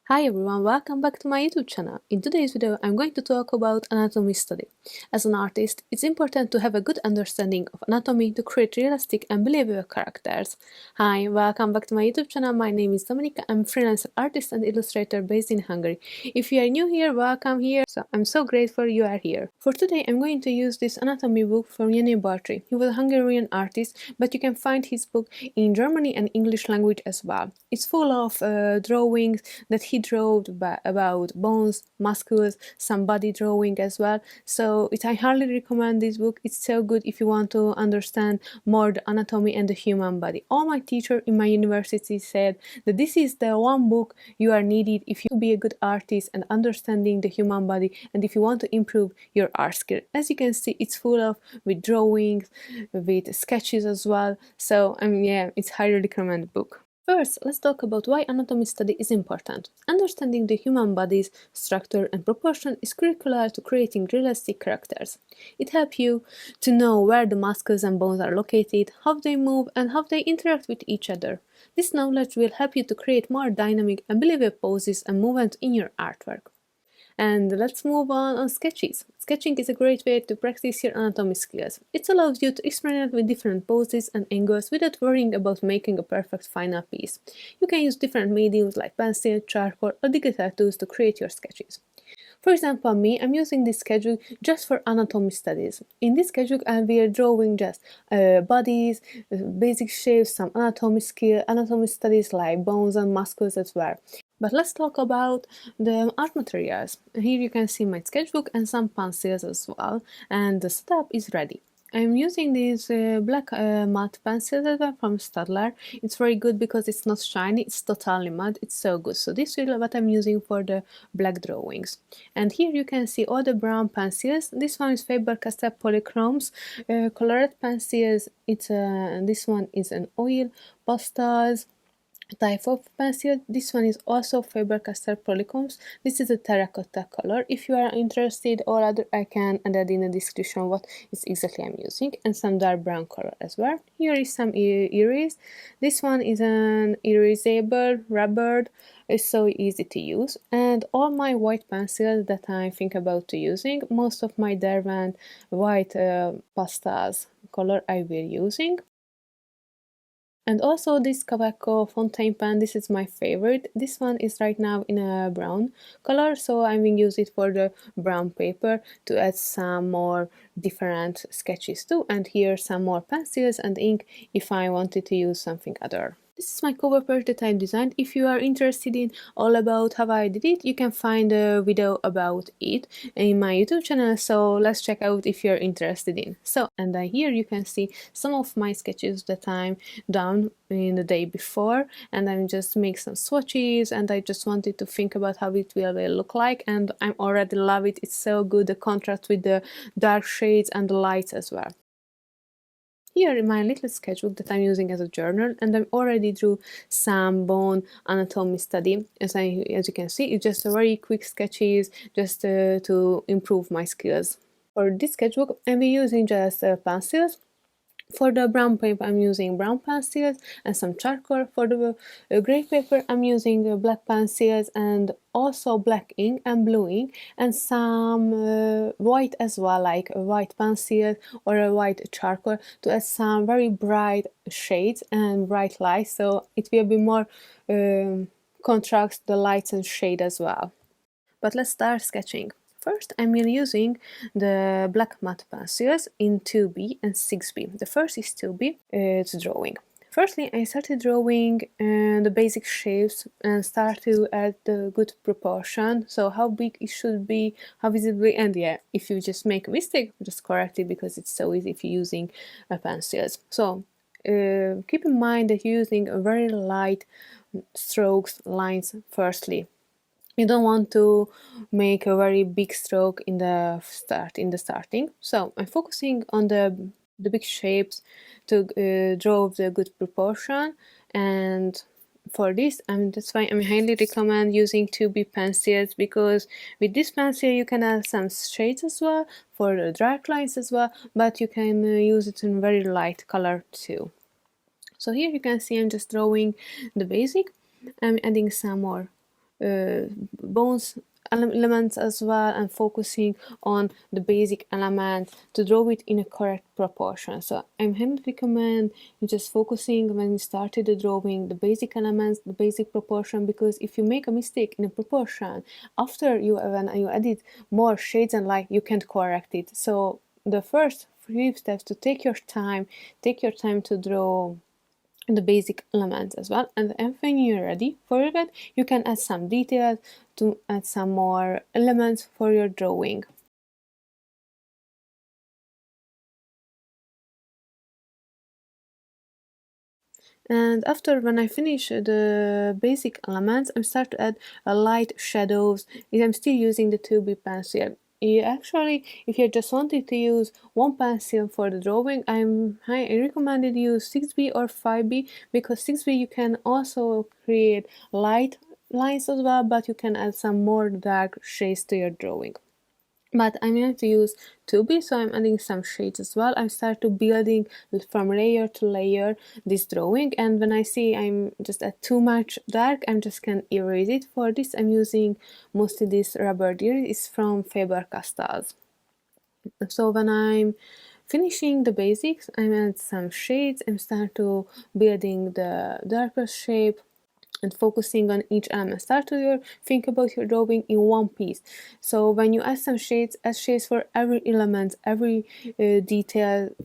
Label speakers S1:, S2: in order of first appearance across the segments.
S1: Hi everyone, welcome back to my YouTube channel. In today's video, I'm going to talk about anatomy study. As an artist, it's important to have a good understanding of anatomy to create realistic and believable characters. Hi, welcome back to my YouTube channel. My name is Dominika. I'm a freelance artist and illustrator based in Hungary. If you are new here, welcome here. So I'm so grateful you are here. For today, I'm going to use this anatomy book from Jenő Bartry. He was a Hungarian artist, but you can find his book in German and English language as well. It's full of drawings that he drew about bones, muscles, some body drawing as well. So I highly recommend this book. It's so good if you want to understand more the anatomy and the human body. All my teachers in my university said that this is the one book you are needed if you be a good artist and understanding the human body and if you want to improve your art skill. As you can see, it's full of with drawings, with sketches as well. So yeah, it's highly recommended book. First, let's talk about why anatomy study is important. Understanding the human body's structure and proportion is critical to creating realistic characters. It helps you to know where the muscles and bones are located, how they move, and how they interact with each other. This knowledge will help you to create more dynamic and believable poses and movements in your artwork. And let's move on sketches. Sketching is a great way to practice your anatomy skills. It allows you to experiment with different poses and angles without worrying about making a perfect final piece. You can use different mediums like pencil, charcoal, or digital tools to create your sketches. For example, I'm using this sketchbook just for anatomy studies. In this sketchbook, I'll be drawing just bodies, basic shapes, some anatomy studies like bones and muscles as well. But let's talk about the art materials. Here you can see my sketchbook and some pencils as well, and the setup is ready. I'm using these black matte pencils from Stadler. It's very good because it's not shiny, it's totally matte, it's so good. So this is what I'm using for the black drawings. And here you can see all the brown pencils. This one is Faber-Castell Polychromes. Colored pencils, this one is an oil, pastels, type of pencil. This one is also Faber-Castell Polychromes. This is a terracotta color. If you are interested or other, I can add in the description what is exactly I'm using, and some dark brown color as well. Here is some erase. This one is an erasable rubber. It's so easy to use, and all my white pencils that I think about to using, most of my Derwent white pastels color I will using. And also this Caveco fountain pen, this is my favorite. This one is right now in a brown color, so I will use it for the brown paper to add some more different sketches too. And here some more pencils and ink if I wanted to use something other. This is my cover page that I designed. If you are interested in all about how I did it, you can find a video about it in my YouTube channel, so let's check out if you're interested in. So, and here you can see some of my sketches that I'm done in the day before, and I'm just make some swatches, and I just wanted to think about how it will look like, and I already love it. It's so good, the contrast with the dark shades and the lights as well. Here in my little sketchbook that I'm using as a journal, and I already drew some bone anatomy study. As you can see, it's just a very quick sketches just to improve my skills. For this sketchbook, I'm using just pencils. For the brown paper, I'm using brown pencils and some charcoal. For the gray paper, I'm using black pencils and also black ink and blue ink, and some white as well, like a white pencil or a white charcoal to add some very bright shades and bright lights, so it will be more contrast the lights and shade as well. But let's start sketching. First, I'm using the black matte pencils in 2B and 6B. The first is 2B, it's drawing. Firstly, I started drawing the basic shapes and start to add the good proportion, so how big it should be, how visible, and yeah, if you just make a mistake, just correct it because it's so easy if you're using pencils. So keep in mind that you're using a very light strokes, lines firstly. You don't want to make a very big stroke in the starting. So I'm focusing on the big shapes to draw the good proportion, and for this that's why I highly recommend using 2B pencils, because with this pencil you can add some shades as well for the dark lines as well, but you can use it in very light color too. So here you can see I'm just drawing the basic. I'm adding some more bones elements as well, and focusing on the basic element to draw it in a correct proportion. So I highly recommend you just focusing when you started the drawing the basic elements, the basic proportion, because if you make a mistake in a proportion after when you edit more shades and light, you can't correct it. So the first few steps to take your time to draw the basic elements as well, and when you're ready for that, you can add some details to add some more elements for your drawing. And after when I finish the basic elements, I start to add light shadows. I'm still using the 2B pencil. Actually, if you just wanted to use one pencil for the drawing, I recommended use 6B or 5B, because 6B you can also create light lines as well, but you can add some more dark shades to your drawing. But I'm going to use 2B, so I'm adding some shades as well. I start to building from layer to layer this drawing, and when I see I'm just at too much dark, I'm just can erase it. For this, I'm using mostly this rubber deer. It's from Faber-Castells. So when I'm finishing the basics, I add some shades and start to building the darker shape and focusing on each element. Start to think about your drawing in one piece. So when you add some shades, add shades for every element, every detailed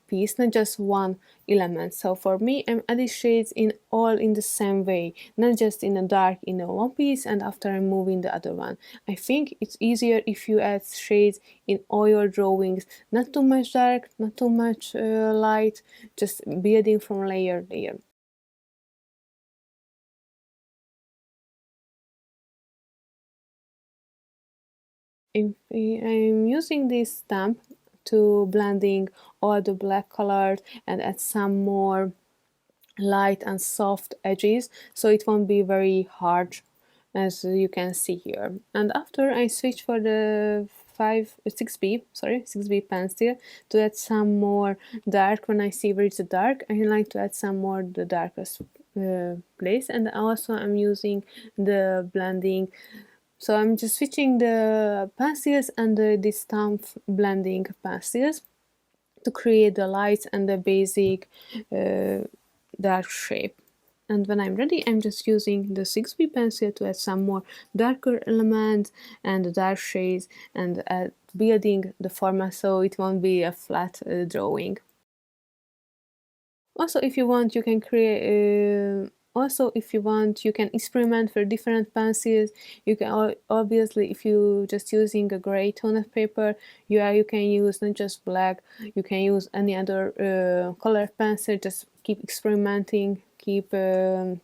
S1: piece, not just one element. So for me, I'm adding shades in all in the same way, not just in a dark in a one piece and after I'm moving the other one. I think it's easier if you add shades in all your drawings, not too much dark, not too much light, just building from layer to layer. I'm using this stamp to blending all the black colors and add some more light and soft edges, so it won't be very hard, as you can see here. And after I switch for the 6B pencil to add some more dark. When I see where it's dark, I like to add some more the darkest place. And also I'm using the blending, so I'm just switching the pencils and the stamp blending pencils to create the lights and the basic dark shape. And when I'm ready, I'm just using the 6B pencil to add some more darker elements and the dark shades and building the format so it won't be a flat drawing. Also, if you want, you can create. Also, if you want, you can experiment for different pencils. You can obviously, if you just using a gray tone of paper, you can use not just black. You can use any other color pencil. Just keep experimenting, keep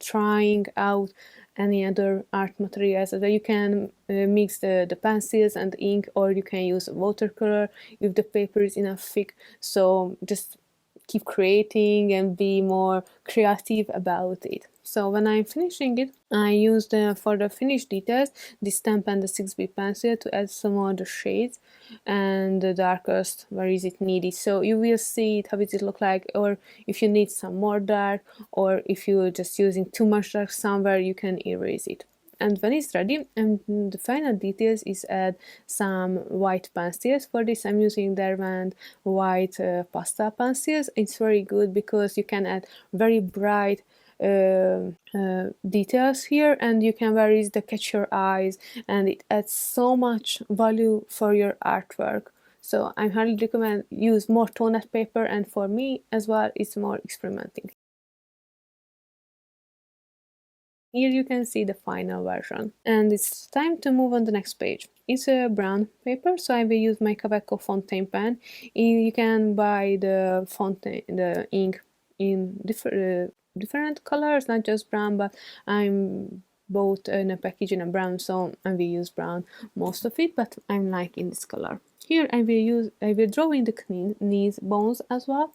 S1: trying out any other art materials. So that you can mix the pencils and ink, or you can use watercolor if the paper is enough thick. So just keep creating and be more creative about it. So when I'm finishing it, I use for the finished details the stamp and the 6B pencil to add some more the shades and the darkest where is it needed. So you will see it, how does it look like, or if you need some more dark, or if you're just using too much dark somewhere, you can erase it. And when it's ready, and the final details is add some white pencils. For this, I'm using Derwent white pastel pencils. It's very good because you can add very bright details here, and you can vary the catch your eyes, and it adds so much value for your artwork. So I highly recommend use more toned paper, and for me as well, it's more experimenting. Here you can see the final version. And it's time to move on the next page. It's a brown paper, so I will use my Kaweco fountain pen. You can buy the fountain, the ink in different colors, not just brown, but I'm both in a package in a brown, so I will use brown most of it, but I'm liking this color. Here I will draw in the knees bones as well.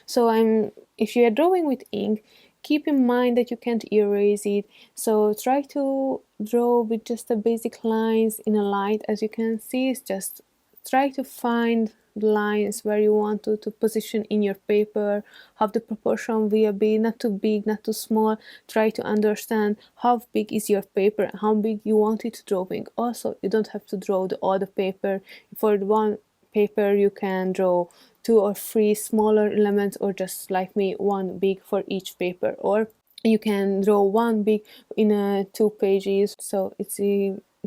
S1: So if you are drawing with ink, keep in mind that you can't erase it. So try to draw with just the basic lines in a light. As you can see, it's just try to find lines where you want to position in your paper, how the proportion will be, not too big, not too small. Try to understand how big is your paper, how big you want it drawing. Also, you don't have to draw all the paper. For the one paper you can draw 2 or 3 smaller elements, or just like me, one big for each paper, or you can draw one big in 2 pages. So it's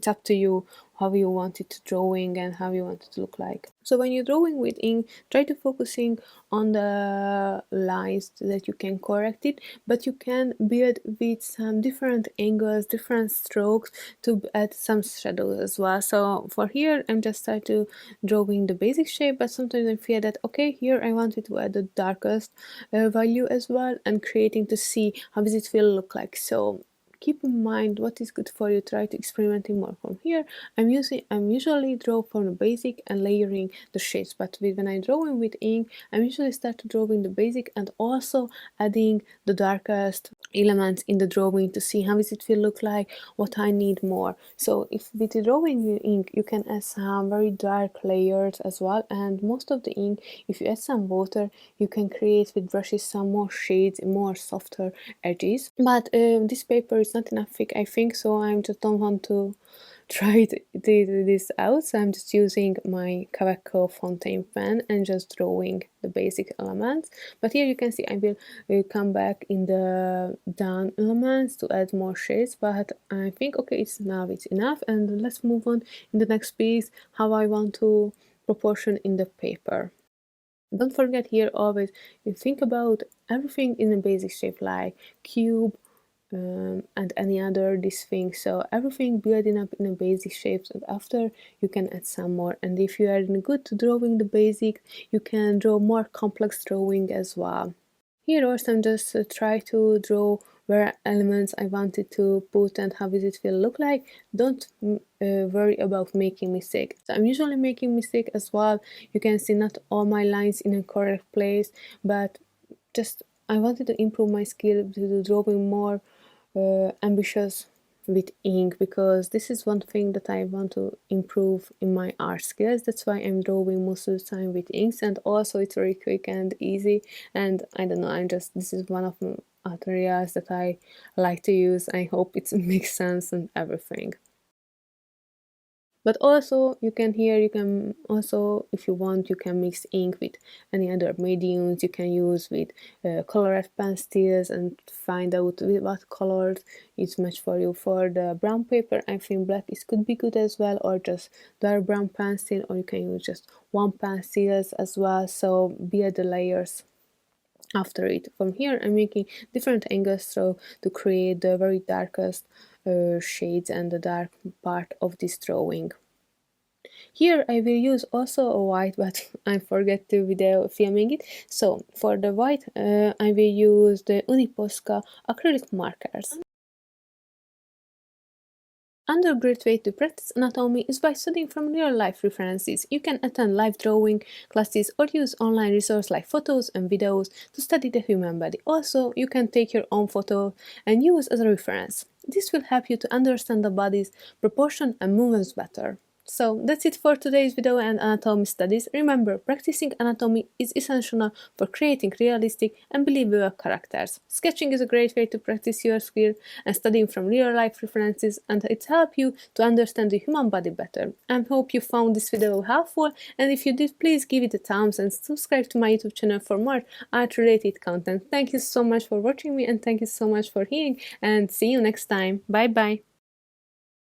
S1: up to you how you want it drawing and how you want it to look like. So when you're drawing with ink, try to focusing on the lines that you can correct it, but you can build with some different angles, different strokes to add some shadows as well. So for here, I'm just trying to drawing the basic shape, but sometimes I feel that, okay, here I wanted to add the darkest value as well, and creating to see how does it feel look like. So keep in mind what is good for you. Try to experimenting more. From here, I'm usually draw from the basic and layering the shades, but when I'm drawing with ink, I'm usually start to drawing the basic and also adding the darkest elements in the drawing to see how does it feel look like, what I need more. So if with the drawing with ink, you can add some very dark layers as well, and most of the ink, if you add some water, you can create with brushes some more shades, more softer edges. But this paper is not enough thick, I think, so I just don't want to try this out. So I'm just using my Kaweco fountain pen and just drawing the basic elements. But here you can see I will come back in the down elements to add more shades, but I think okay, it's enough, and let's move on in the next piece how I want to proportion in the paper. Don't forget here always you think about everything in a basic shape like cube, and any other this thing. So everything building up in a basic shapes, and after you can add some more. And if you are good to drawing the basic, you can draw more complex drawing as well. Here also I'm just try to draw where elements I wanted to put and how does it feel look like. Don't worry about making mistake. So I'm usually making mistake as well. You can see not all my lines in a correct place, but just I wanted to improve my skill to do drawing more ambitious with ink, because this is one thing that I want to improve in my art skills. That's why I'm drawing most of the time with inks, and also it's very quick and easy, and I don't know, this is one of the materials that I like to use. I hope it makes sense and everything. But also you can also, if you want, you can mix ink with any other mediums. You can use with colored pencils and find out what colors is much for you. For the brown paper, I think black could be good as well, or just dark brown pencil, or you can use just one pencils as well. So build the layers after it. From here I'm making different angles so to create the very darkest shades and the dark part of this drawing. Here I will use also a white, but I forget to video filming it. So for the white I will use the Uniposca acrylic markers. Another great way to practice anatomy is by studying from real-life references. You can attend live drawing classes or use online resources like photos and videos to study the human body. Also, you can take your own photo and use as a reference. This will help you to understand the body's proportion and movements better. So that's it for today's video and anatomy studies. Remember, practicing anatomy is essential for creating realistic and believable characters. Sketching is a great way to practice your skill and studying from real-life references, and it helps you to understand the human body better. I hope you found this video helpful, and if you did, please give it a thumbs and subscribe to my YouTube channel for more art-related content. Thank you so much for watching me, and thank you so much for hearing, and see you next time. Bye bye!